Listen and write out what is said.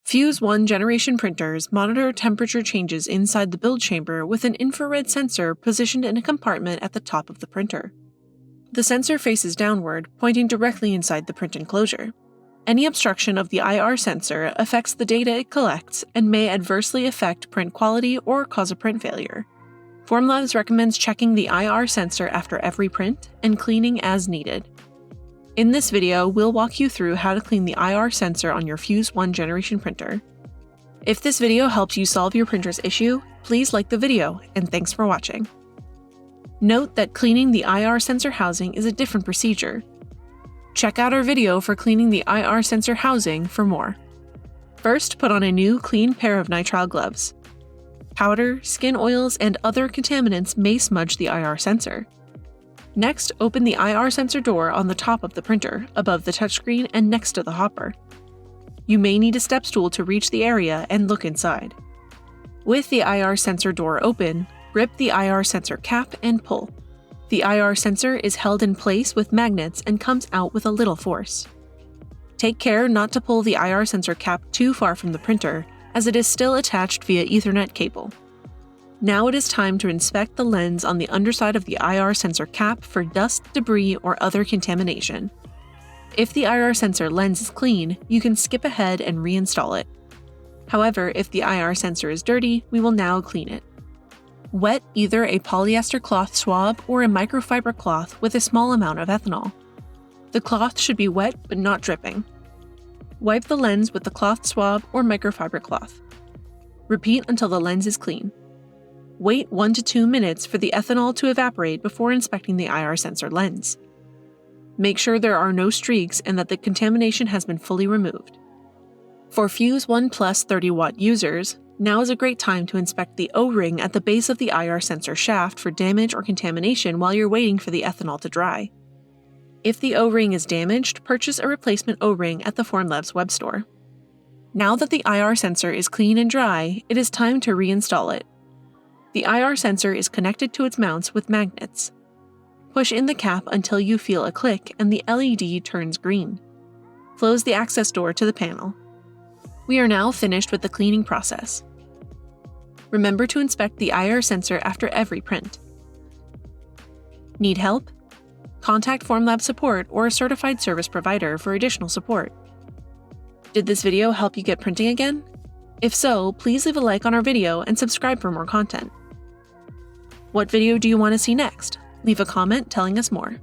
Fuse 1 generation printers monitor temperature changes inside the build chamber with an infrared sensor positioned in a compartment at the top of the printer. The sensor faces downward, pointing directly inside the print enclosure. Any obstruction of the IR sensor affects the data it collects and may adversely affect print quality or cause a print failure. Formlabs recommends checking the IR sensor after every print and cleaning as needed. In this video, we'll walk you through how to clean the IR sensor on your Fuse 1 generation printer. If this video helps you solve your printer's issue, please like the video, and thanks for watching. Note that cleaning the IR sensor housing is a different procedure. Check out our video for cleaning the IR sensor housing for more. First, put on a new clean pair of nitrile gloves. Powder, skin oils, and other contaminants may smudge the IR sensor. Next, open the IR sensor door on the top of the printer, above the touchscreen and next to the hopper. You may need a step stool to reach the area and look inside. With the IR sensor door open, grip the IR sensor cap and pull. The IR sensor is held in place with magnets and comes out with a little force. Take care not to pull the IR sensor cap too far from the printer, as it is still attached via Ethernet cable. Now it is time to inspect the lens on the underside of the IR sensor cap for dust, debris, or other contamination. If the IR sensor lens is clean, you can skip ahead and reinstall it. However, if the IR sensor is dirty, we will now clean it. Wet either a polyester cloth swab or a microfiber cloth with a small amount of ethanol. The cloth should be wet but not dripping. Wipe the lens with the cloth swab or microfiber cloth. Repeat until the lens is clean. Wait 1 to 2 minutes for the ethanol to evaporate before inspecting the IR sensor lens. Make sure there are no streaks and that the contamination has been fully removed. For Fuse 1 Plus 30-watt users, now is a great time to inspect the O-ring at the base of the IR sensor shaft for damage or contamination while you're waiting for the ethanol to dry. If the O-ring is damaged, purchase a replacement O-ring at the Formlabs web store. Now that the IR sensor is clean and dry, it is time to reinstall it. The IR sensor is connected to its mounts with magnets. Push in the cap until you feel a click and the LED turns green. Close the access door to the panel. We are now finished with the cleaning process. Remember to inspect the IR sensor after every print. Need help? Contact Formlabs support or a certified service provider for additional support. Did this video help you get printing again? If so, please leave a like on our video and subscribe for more content. What video do you want to see next? Leave a comment telling us more.